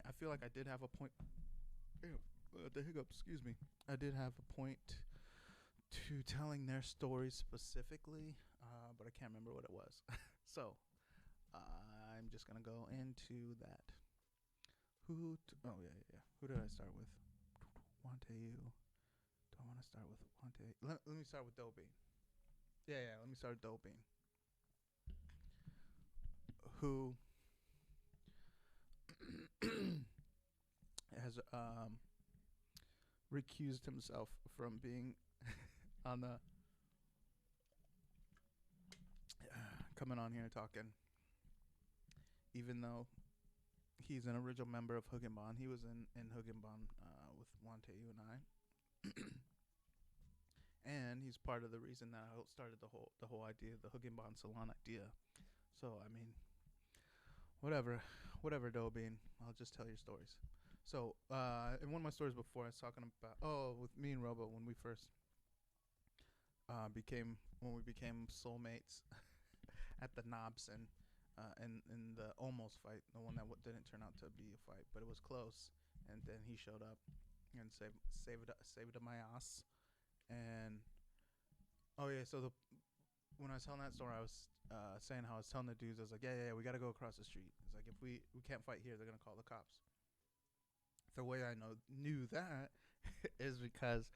I feel like I did have a point. Ew, the hiccup. Excuse me. I did have a point to telling their story specifically, but I can't remember what it was. So I'm just gonna go into that. Oh yeah, yeah, yeah. Who did I start with? Wante you. Do I want to start with Wante? Let me start with DouBin. Yeah, yeah. Let me start with DouBin, who has recused himself from being on the coming on here talking, even though he's an original member of Hoogkin. He was in Hoogkin with Wante you and I, and he's part of the reason that I started the whole idea, the Hoogkin salon idea. So I mean, whatever, DouBin. I'll just tell your stories. So in one of my stories before, I was talking about with me and Robo when we first became soulmates at the Nobson, in the almost fight, the one that didn't turn out to be a fight, but it was close. And then he showed up and saved my ass. And oh yeah, so when I was telling that story, I was saying how I was telling the dudes, I was like, yeah, we got to go across the street. It's like if we can't fight here, they're gonna call the cops. The way I knew that is because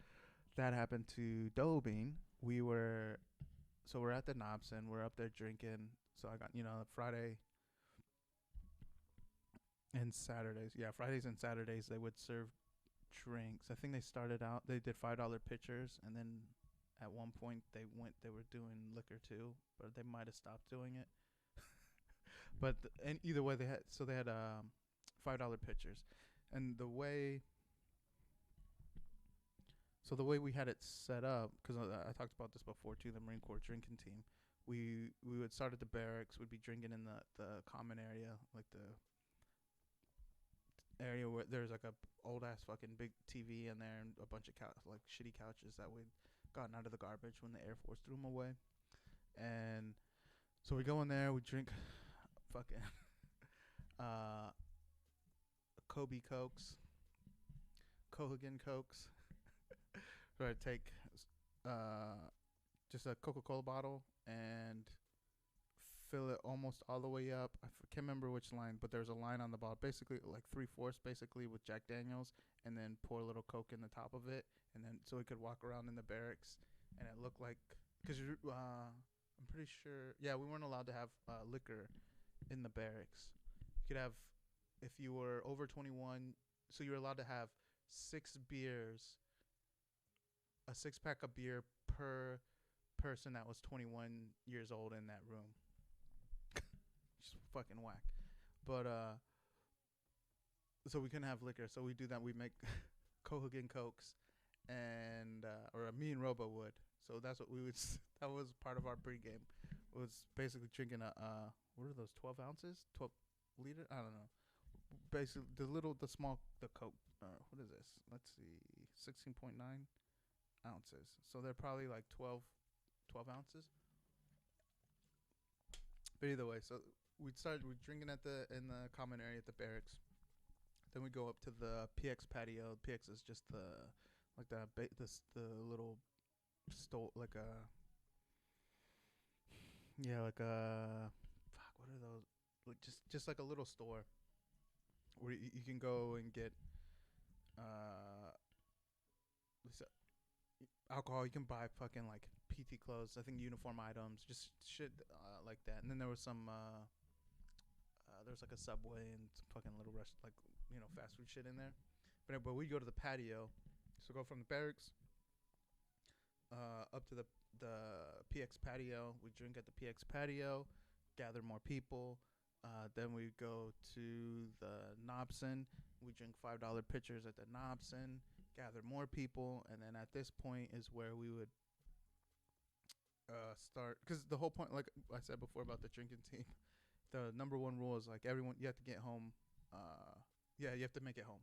that happened to DouBin. We're at the Nobson. We're up there drinking. So I got Friday and Saturdays. Yeah, Fridays and Saturdays they would serve drinks. I think they did $5 pitchers, and then at one point they were doing liquor too, but they might have stopped doing it. But and either way they had $5 pitchers, and the way we had it set up, because I talked about this before too, the Marine Corps drinking team, we would start at the barracks. We'd be drinking in the common area, like the area where there's like a old ass fucking big TV in there and a bunch of like shitty couches that we'd gotten out of the garbage when the Air Force threw them away. And so we go in there, we drink fucking uh Kobe Cokes, Hoogkin Cokes. So I take just a Coca-Cola bottle and fill it almost all the way up. I can't remember which line, but there's a line on the bottom, basically like 3/4 basically with Jack Daniels, and then pour a little Coke in the top of it, and then so we could walk around in the barracks, and it looked like, because I'm pretty sure, yeah, we weren't allowed to have liquor in the barracks. You could have, if you were over 21, so you were allowed to have 6 beers, a 6-pack of beer per person that was 21 years old in that room. Just fucking whack. But so we couldn't have liquor, so we do that. We make Hoogkin Cokes, and or me and Robo would. So that's what we would. That was part of our pregame. It was basically drinking what are those, 12 ounces, 12 liter? I don't know. Basically the small Coke. What is this? Let's see, 16.9 ounces. So they're probably like 12 ounces. But either way, so we drinking in the common area at the barracks. Then we go up to the PX patio. PX is just the little store, like a fuck, what are those? Like just like a little store where you can go and get alcohol. You can buy fucking like PT clothes, I think uniform items, just shit like that. And then there was some there was like a Subway and some fucking little like fast food shit in there. But we go to the patio, so go from the barracks up to the PX patio. We drink at the PX patio, gather more people. Then we go to the Nobson. We drink $5 pitchers at the Nobson, gather more people, and then at this point is where we would start. Because the whole point, like I said before about the drinking team, the number one rule is like everyone, you have to get home. You have to make it home.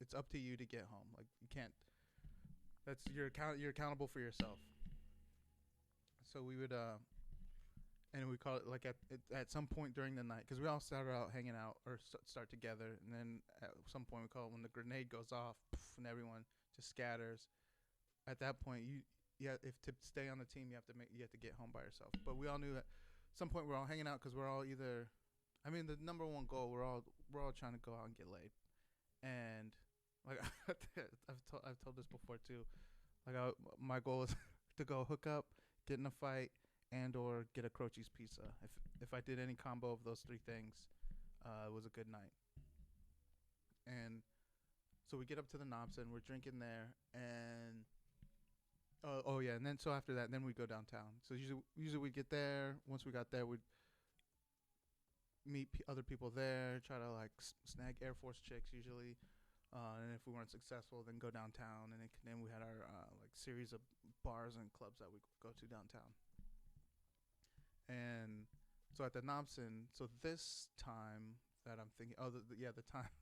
It's up to you to get home. Like you can't. You're accountable for yourself. So we would and we call it like at some point during the night, because we all started out hanging out or start together, and then at some point we call it when the grenade goes off, poof, and everyone just scatters. At that point, if to stay on the team, you have to get home by yourself. But we all knew that at some point we're all hanging out because we're all either, I mean, the number one goal, we're all trying to go out and get laid, and like I've told this before too. Like my goal is to go hook up, get in a fight, and or get a Croce's pizza. If I did any combo of those three things, it was a good night. And so we get up to the Nobson, we're drinking there, and oh yeah, and then so after that, then we go downtown. So usually we get there. Once we got there, we'd meet other people there, try to like snag Air Force chicks usually. And if we weren't successful, then go downtown, and then we had our like series of bars and clubs that we go to downtown. And so at the Nobson, so this time that I'm thinking, the time,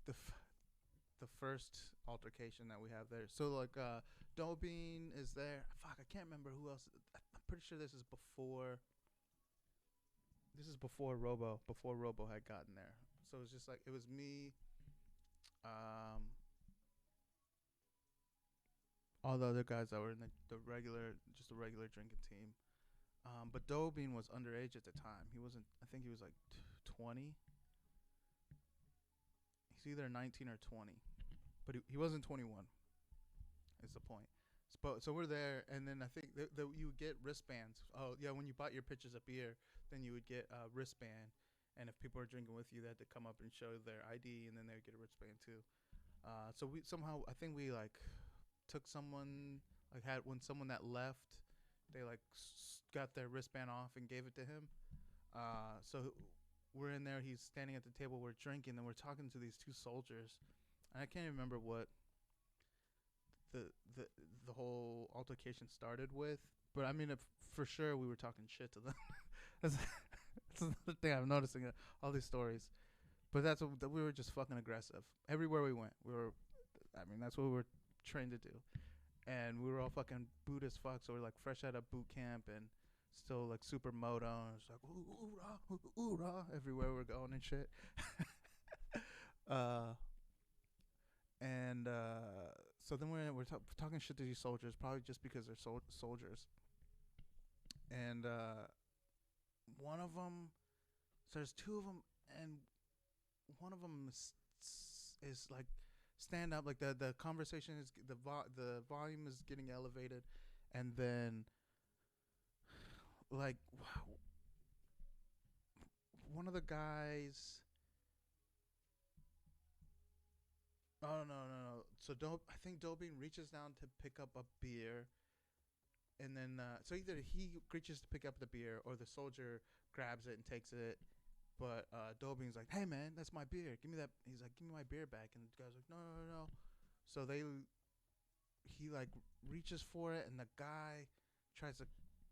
the first altercation that we have there. So like DouBin is there. Fuck, I can't remember who else. I'm pretty sure this is before. This is before Robo had gotten there. So it was just like it was me. All the other guys that were in the regular, just a regular drinking team. But DouBin was underage at the time. He wasn't. I think he was like 20. He's either 19 or 20, but he wasn't 21. Is the point. So we're there, and then I think you would get wristbands. Oh yeah, when you bought your pitchers of beer, then you would get a wristband, and if people were drinking with you, they had to come up and show their ID, and then they would get a wristband too. So we somehow, I think we like took someone, like had when someone that left, they like got their wristband off and gave it to him. So we're in there, he's standing at the table, we're drinking, and we're talking to these two soldiers, and I can't remember what the whole altercation started with, but I mean, for sure we were talking shit to them. that's another thing I'm noticing, all these stories. But we were just fucking aggressive everywhere we went. That's what we were trained to do, and we were all fucking boot as fuck. So we're like fresh out of boot camp and still like super moto. And it's like ooh rah everywhere we're going and shit. So then we're talking shit to these soldiers, probably just because they're soldiers. And one of them, so there's two of them, and one of them is like stand up, like the conversation is the volume is getting elevated, and then like one of the guys. Oh no. So I think DouBin reaches down to pick up a beer, and then so either he reaches to pick up the beer or the soldier grabs it and takes it. But DouBin's like, "Hey man, that's my beer. Give me that." He's like, "Give me my beer back." And the guy's like, "No." So he like reaches for it, and the guy tries to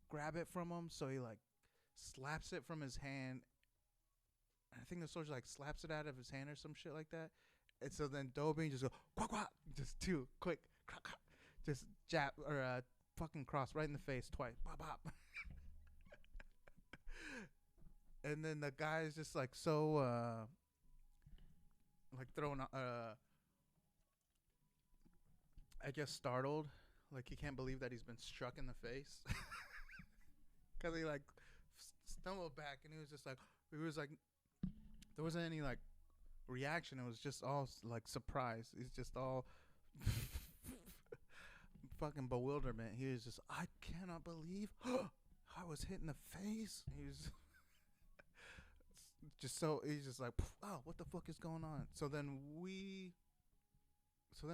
grab it from him. So he like slaps it from his hand. I think the soldier like slaps it out of his hand or some shit like that. And so then DouBin just go quack quack, just too quick, quack, quack, just jab or fucking cross right in the face twice, pop pop. And then the guy is just like so like thrown I guess startled, like he can't believe that he's been struck in the face, because he like stumbled back, and he was like there wasn't any like reaction. It was just all like surprise. He's just all fucking bewilderment. He was just, I cannot believe I was hit in the face. He was he's just like, oh, what the fuck is going on? So then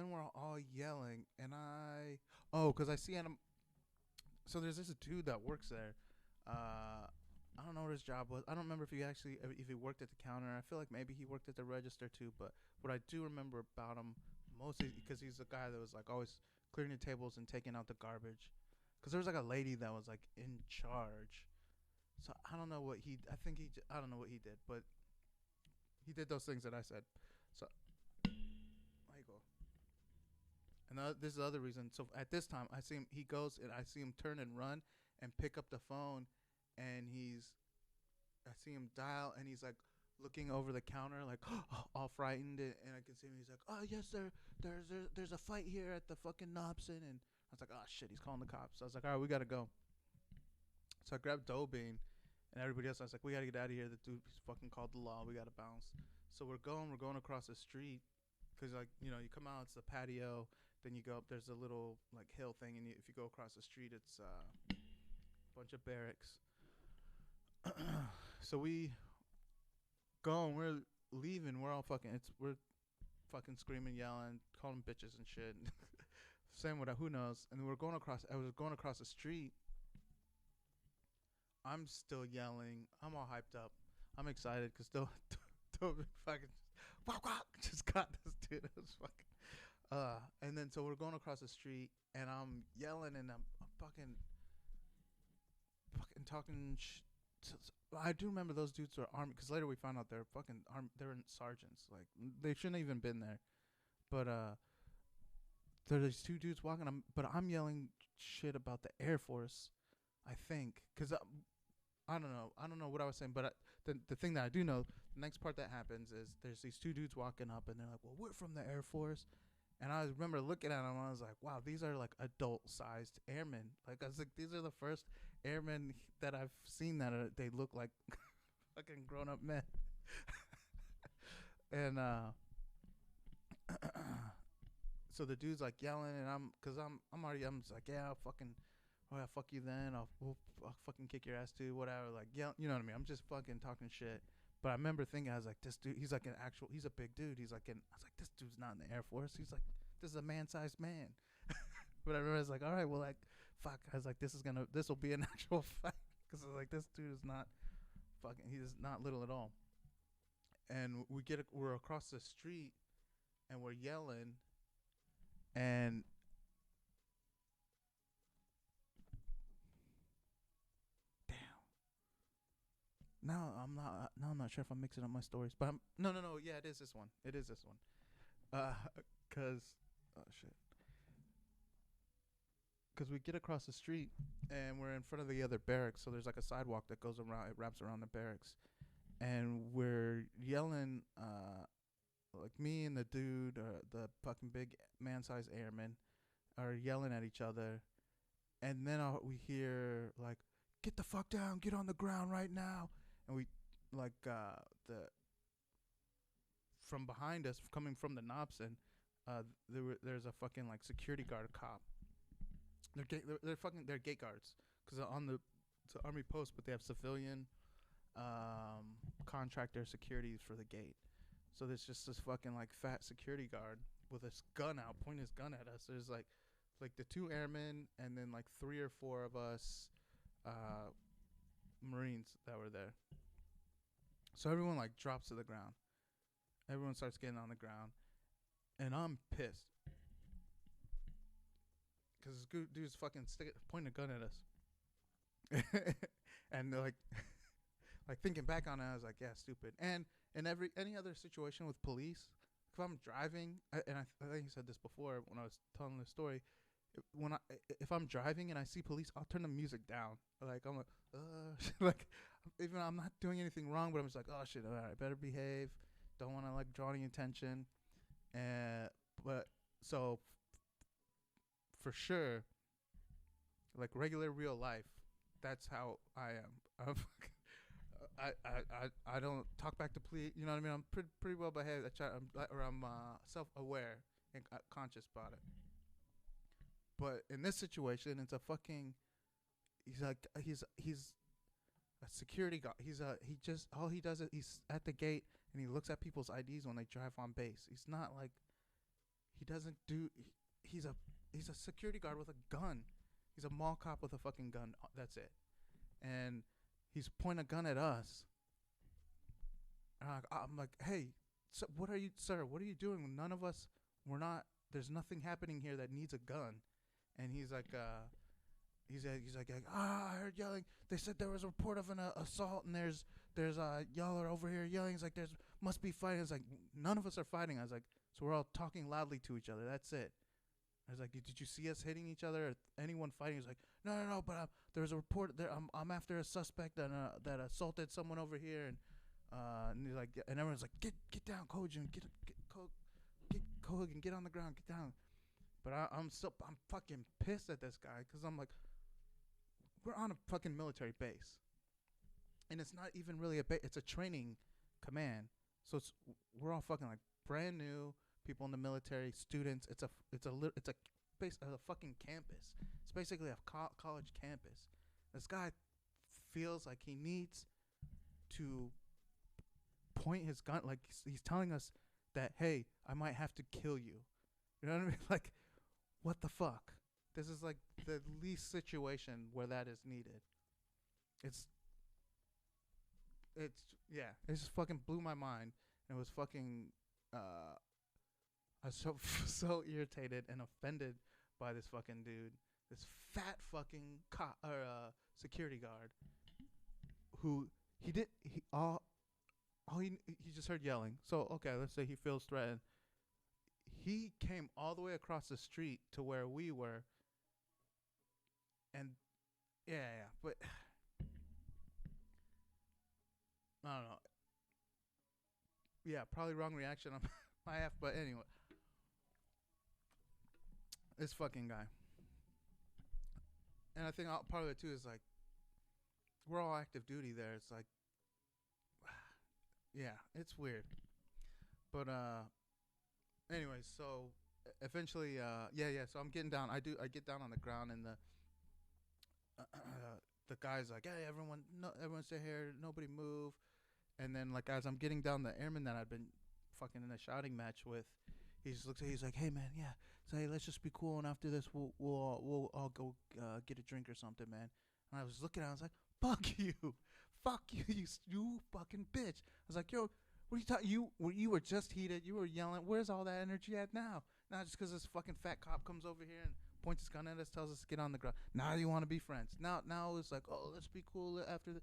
we're all yelling, and because I see him. So there's this dude that works there. I don't know what his job was. I don't remember if he worked at the counter. I feel like maybe he worked at the register too. But what I do remember about him mostly because he's the guy that was like always clearing the tables and taking out the garbage. Because there was like a lady that was like in charge. So I don't know what I don't know what he did, but he did those things that I said. So there you go. And this is the other reason. So at this time, I see him. He goes and I see him turn and run and pick up the phone. and I see him dial, and he's like looking over the counter, like all frightened, and I can see him. He's like, "Oh yes, there's a fight here at the fucking Nobson," and I was like, "Oh shit, he's calling the cops." So I was like, "All right, we gotta go." So I grabbed DouBin, and everybody else. I was like, "We gotta get out of here. The dude he's fucking called the law. We gotta bounce." So we're going across the street, cause like you come out, it's the patio. Then you go up. There's a little like hill thing, and if you go across the street, it's a bunch of barracks. So we go and we're leaving. We're all fucking. We're fucking screaming, yelling, calling bitches and shit. Saying what? Who knows? And we're going across. I was going across the street. I'm still yelling. I'm all hyped up. I'm excited because don't fucking just got this dude. It was fucking. And then so we're going across the street, and I'm yelling, and I'm fucking talking. I do remember those dudes were army, because later we found out they're fucking they're sergeants. Like they shouldn't have even been there. But there's these two dudes walking. But I'm yelling shit about the Air Force, I think, because I don't know. I don't know what I was saying, but the thing that I do know, the next part that happens is there's these two dudes walking up, and they're like, "Well, we're from the Air Force." And I remember looking at them, and I was like, "Wow, these are like adult-sized airmen." Like I was like, "These are the first airmen that I've seen that they look like fucking grown-up men." And so the dude's like yelling, and I'm just like, "Yeah, I'll fuck you then. I'll fucking kick your ass too, whatever." Like, yeah, you know what I mean? I'm just fucking talking shit. But I remember thinking, I was like, this dude, he's like he's a big dude. I was like, this dude's not in the Air Force. He's like, this is a man-sized man. But I remember I was like, all right, well, like, fuck. I was like, this will be an actual fight. Because I was like, this dude is not he's not little at all. And we're across the street, and we're yelling, and now I'm not sure if I'm mixing up my stories, but no, yeah, it is this one. Cause oh shit. Cause we get across the street, and we're in front of the other barracks. So there's like a sidewalk that goes around. It wraps around the barracks, and we're yelling. Like me and the dude, the fucking big man-sized airman, are yelling at each other, and then we hear like, "Get the fuck down! Get on the ground right now!" And we like the from behind us, coming from the Nobson, there's a fucking like security guard, a cop. They're gate guards, because it's an army post, but they have civilian contractor security for the gate. So there's just this fucking like fat security guard with his gun out, pointing his gun at us. There's like the two airmen, and then like 3 or 4 of us Marines that were there. So everyone like drops to the ground. Everyone starts getting on the ground, and I'm pissed because this dude's fucking pointing a gun at us. And like thinking back on it, I was like, yeah, stupid. And in any other situation with police, if I'm driving, I think you said this before when I was telling the story, if I'm driving and I see police, I'll turn the music down. Like I'm like, like even I'm not doing anything wrong, but I'm just like, oh shit, all right, better behave. Don't want to like draw any attention. But so for sure, like regular real life, that's how I am. I don't talk back to police. You know what I mean? I'm pretty well behaved. I'm self-aware and conscious about it. But in this situation, it's a fucking. He's a security guard. All he does is he's at the gate, and he looks at people's IDs when they drive on base. He's not like, he doesn't do. He's a security guard with a gun. He's a mall cop with a fucking gun. That's it. And he's pointing a gun at us. And I'm like, hey, so what are you, sir? What are you doing? None of us. We're not. There's nothing happening here that needs a gun. And he's like, I heard yelling. They said there was a report of an assault, and there's y'all are over here yelling. It's like must be fighting. It's like none of us are fighting. I was like, so we're all talking loudly to each other. That's it. I was like, did you see us hitting each other? Or anyone fighting? He's like, no. But there was a report. There, I'm after a suspect that assaulted someone over here, and he's like, and everyone's like, get down, Kojin, get Hoogkin, get on the ground, get down. But I'm fucking pissed at this guy because I'm like, we're on a fucking military base, and it's not even really a base. It's a training command. So we're all fucking like brand new people in the military, students. It's a fucking campus. It's basically a college campus. This guy feels like he needs to point his gun, like he's telling us that, hey, I might have to kill you. You know what I mean? Like, what the fuck? This is like the least situation where that is needed. It's yeah. It just fucking blew my mind. And it was fucking. I was so irritated and offended by this fucking dude, this fat fucking security guard, who he just heard yelling. So okay, let's say he feels threatened. He came all the way across the street to where we were, and yeah, but I don't know. Yeah, probably wrong reaction on my half, but anyway, this fucking guy. And I think part of it too is like, we're all active duty there. It's like, yeah, it's weird. But anyways, so eventually, yeah. So I'm getting down. I get down on the ground, and the guy's like, hey, everyone stay here. Nobody move. And then, like, as I'm getting down, the airman that I'd been fucking in a shouting match with, he just looks at me, he's like, hey, man, yeah. So, hey, let's just be cool, and after this, we'll all go get a drink or something, man. And I was looking at him, I was like, fuck you. Fuck you, you fucking bitch. I was like, yo, what are you talking? You were just heated. You were yelling. Where's all that energy at now? Now just because this fucking fat cop comes over here and points his gun at us, tells us to get on the ground. Now you want to be friends. Now it's like, oh, let's be cool after the...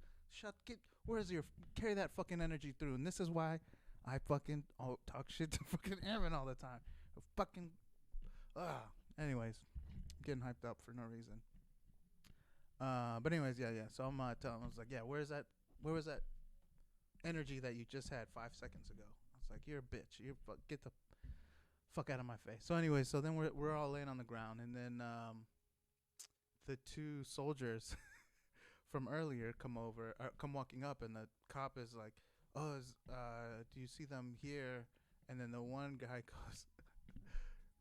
Where's your... Carry that fucking energy through. And this is why I fucking talk shit to fucking airmen all the time. Fucking... Anyways, I'm getting hyped up for no reason. But anyways, yeah. So I'm telling him, I was like, yeah, where was that energy that you just had 5 seconds ago? I was like, you're a bitch. Get the fuck out of my face. So anyway, so then we're all laying on the ground, and then the two soldiers from earlier come walking up, and the cop is like, oh, do you see them here? And then the one guy goes,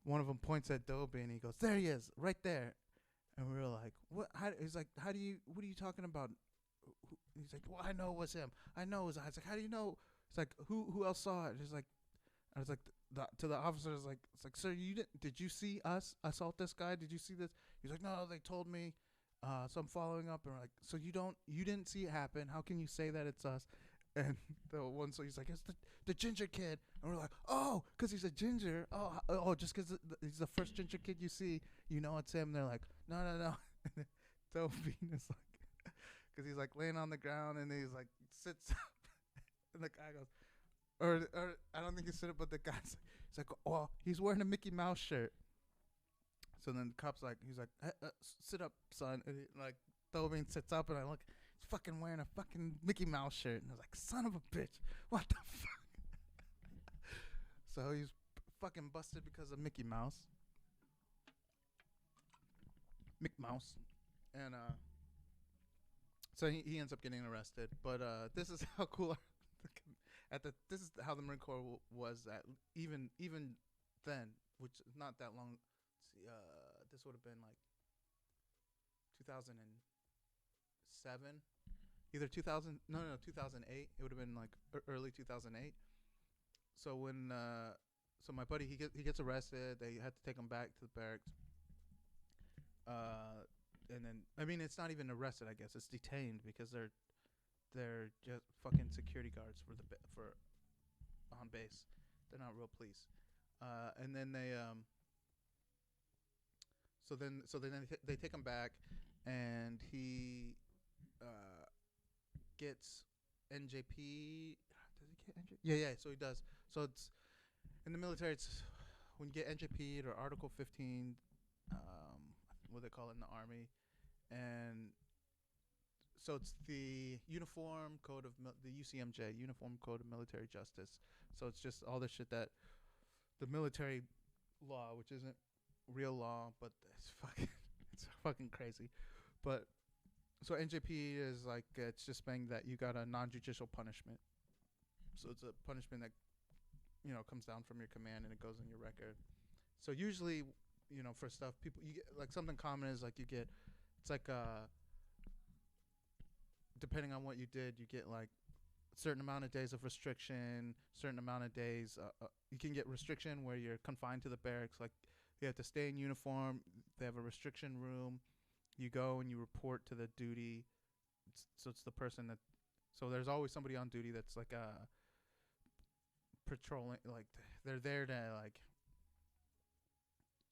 one of them points at DouBin, and he goes, there he is, right there. And we were like, what? He's like, what are you talking about? He's like, well, I know it was him. I know it was. I was like, how do you know? He's like, who else saw it? He's like, I was like, to the officer, it's like, sir, did you see us assault this guy? Did you see this? He's like, no, they told me. So I'm following up, and we're like, so you didn't see it happen? How can you say that it's us? And the one, so he's like, it's the ginger kid, and we're like, oh, because he's a ginger. Oh, just because he's the first ginger kid you see, you know it's him. And they're like, no. And then DouBin is like, because he's like laying on the ground, and he's like sits up, and the guy goes, or I don't think he said it, but the guy's like, he's like, oh, he's wearing a Mickey Mouse shirt. So then the cop's like, he's like, sit up, son. And like DouBin sits up, and I look, he's fucking wearing a fucking Mickey Mouse shirt, and I was like, son of a bitch, what the fuck? So he's fucking busted because of Mickey Mouse. And so he ends up getting arrested. But this is how cool this is how the Marine Corps was at even then, which is not that long. Let's see, this would have been like 2007, either 2000. No, 2008. It would have been like early 2008. So when so my buddy he gets arrested. They had to take him back to the barracks. And then I mean it's not even arrested. I guess it's detained because they're just fucking security guards for on base. They're not real police. And then they so then they take him back, and he gets NJP. Does he get NJP? Yeah. So he does. So it's in the military. It's when you get NJP'd or Article 15. what they call it in the army, and so it's the Uniform Code of the UCMJ, Uniform Code of Military Justice. So it's just all the shit that the military law, which isn't real law, but it's fucking crazy. But so NJP is like it's just saying that you got a non-judicial punishment. So it's a punishment that comes down from your command and it goes in your record. So usually, for stuff people you get like something common is like you get it's like depending on what you did, you get like a certain amount of days of restriction, certain amount of days. You can get restriction where you're confined to the barracks. Like you have to stay in uniform. They have a restriction room. You go and you report to the duty. So it's the person that. So there's always somebody on duty that's like patrolling. Like they're there to like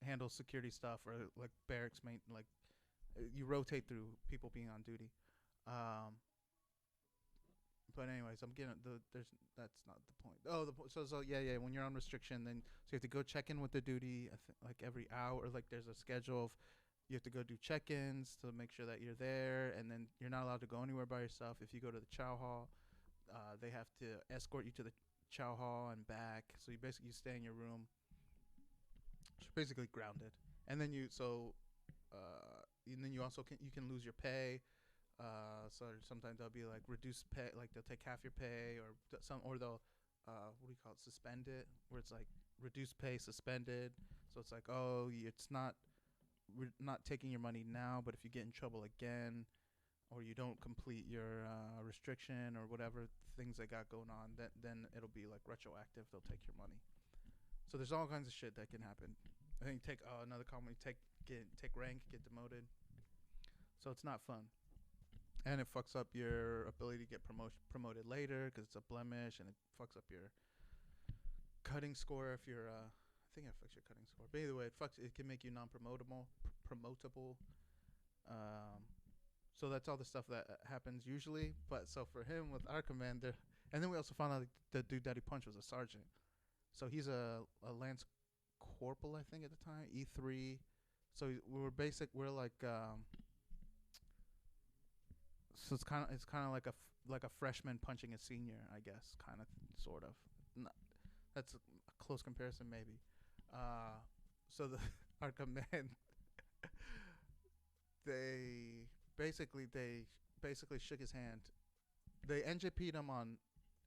handle security stuff or like barracks like you rotate through people being on duty. But anyways, I'm getting that's not the point. Oh, so yeah. When you're on restriction, then so you have to go check in with the duty. Like every hour, like there's a schedule of you have to go do check-ins to make sure that you're there, and then you're not allowed to go anywhere by yourself. If you go to the chow hall, they have to escort you to the chow hall and back. So you basically stay in your room. So you're basically grounded, and then and then you also you can lose your pay. So sometimes they'll be like reduced pay, like they'll take half your pay, or they'll what do you call it, suspend it, where it's like reduced pay, suspended. So it's like, oh, it's not, we're not taking your money now, but if you get in trouble again, or you don't complete your restriction or whatever things they got going on, then it'll be like retroactive. They'll take your money. So there's all kinds of shit that can happen. I think take another comment, take rank, get demoted. So it's not fun. And it fucks up your ability to get promoted later because it's a blemish, and it fucks up your cutting score if you're. I think it affects your cutting score. But either way, it can make you non-promotable. So that's all the stuff that happens usually. But so for him with our commander, and then we also found out the dude that he punched was a sergeant. So he's a lance corporal, I think, at the time, E3. So we're like. So it's kind of like a freshman punching a senior, I guess, kind of, sort of. That's a close comparison, maybe. So our command, they basically shook his hand. They NJP'd him on,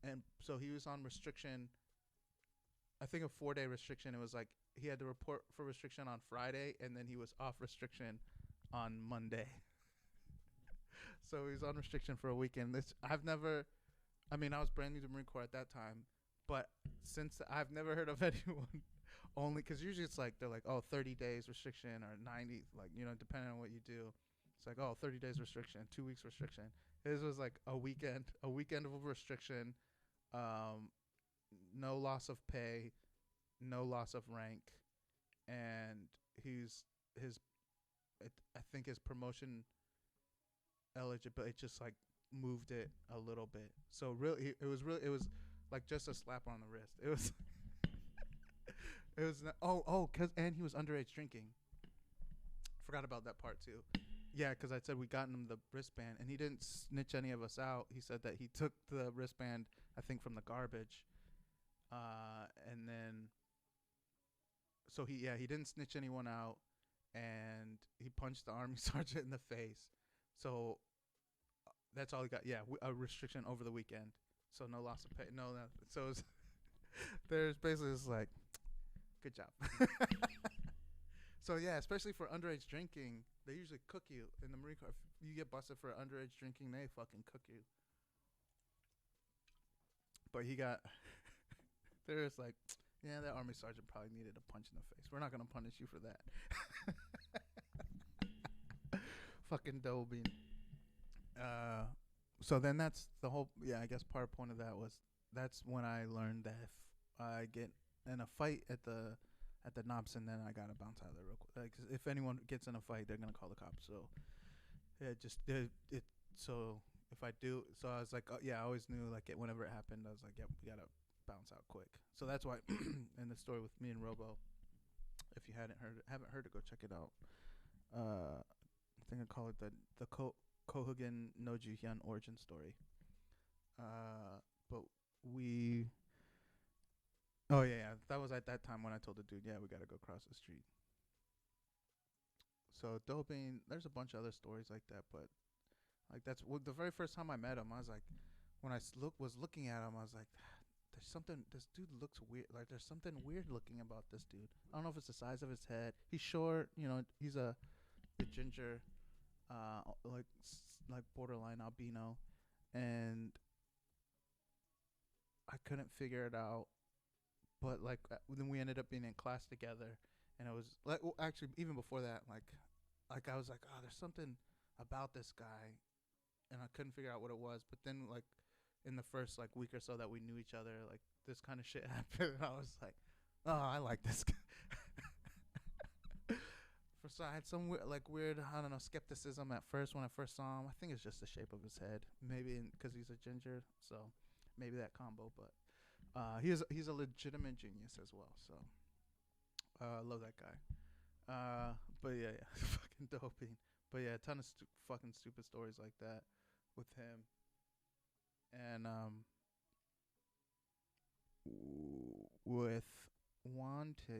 and so he was on restriction. I think a 4-day restriction. It was like he had to report for restriction on Friday, and then he was off restriction on Monday. So he was on restriction for a weekend. I was brand new to Marine Corps at that time, but since I've never heard of anyone only, because usually it's like, they're like, oh, 30 days restriction or 90, like, depending on what you do. It's like, oh, 30 days restriction, 2 weeks restriction. His was like a weekend of restriction, no loss of pay, no loss of rank, and I think his promotion eligibility just like moved it a little bit. So really, it was like just a slap on the wrist. It was it was and he was underage drinking. Forgot about that part too. Yeah, because I said we got him the wristband, and he didn't snitch any of us out. He said that he took the wristband, I think, from the garbage, and then so he didn't snitch anyone out, and he punched the army sergeant in the face. So that's all he got. Yeah, a restriction over the weekend. So no loss of pay. No. So there's basically just like, good job. So yeah, especially for underage drinking, they usually cook you in the Marine Corps. If you get busted for underage drinking, they fucking cook you. But he got. There's like, yeah, that army sergeant probably needed a punch in the face. We're not gonna punish you for that. Fucking DouBin. So then that's the whole. Yeah, I guess point of that was that's when I learned that if I get in a fight at the Nobson, then I gotta bounce out of there real quick. Like, if anyone gets in a fight, they're gonna call the cops. So so if I do, so I was like, oh, yeah, I always knew like whenever it happened, I was like, yep, we gotta bounce out quick. So that's why in the story with me and Robo, If you haven't heard it, go check it out. I think I call it the Hoogkin no Juhyun origin story. But we. Oh yeah, that was at that time when I told the dude, yeah, we gotta go across the street. So DouBin, there's a bunch of other stories like that, but like that's the very first time I met him. I was like, when I was looking at him, I was like, there's something. This dude looks weird. Like there's something weird looking about this dude. I don't know if it's the size of his head. He's short. He's a ginger, like borderline albino, and I couldn't figure it out. But like then we ended up being in class together, and it was like actually even before that, like I was like, oh, there's something about this guy, and I couldn't figure out what it was. But then like in the first like week or so that we knew each other, like this kind of shit happened, and I was like, oh, I like this guy. First, I had some weird, I don't know, skepticism at first when I first saw him. I think it's just the shape of his head, maybe because he's a ginger, so maybe that combo. But he's a legitimate genius as well. So I love that guy. But yeah, fucking doping. But yeah, a ton of fucking stupid stories like that with him, and with Wante.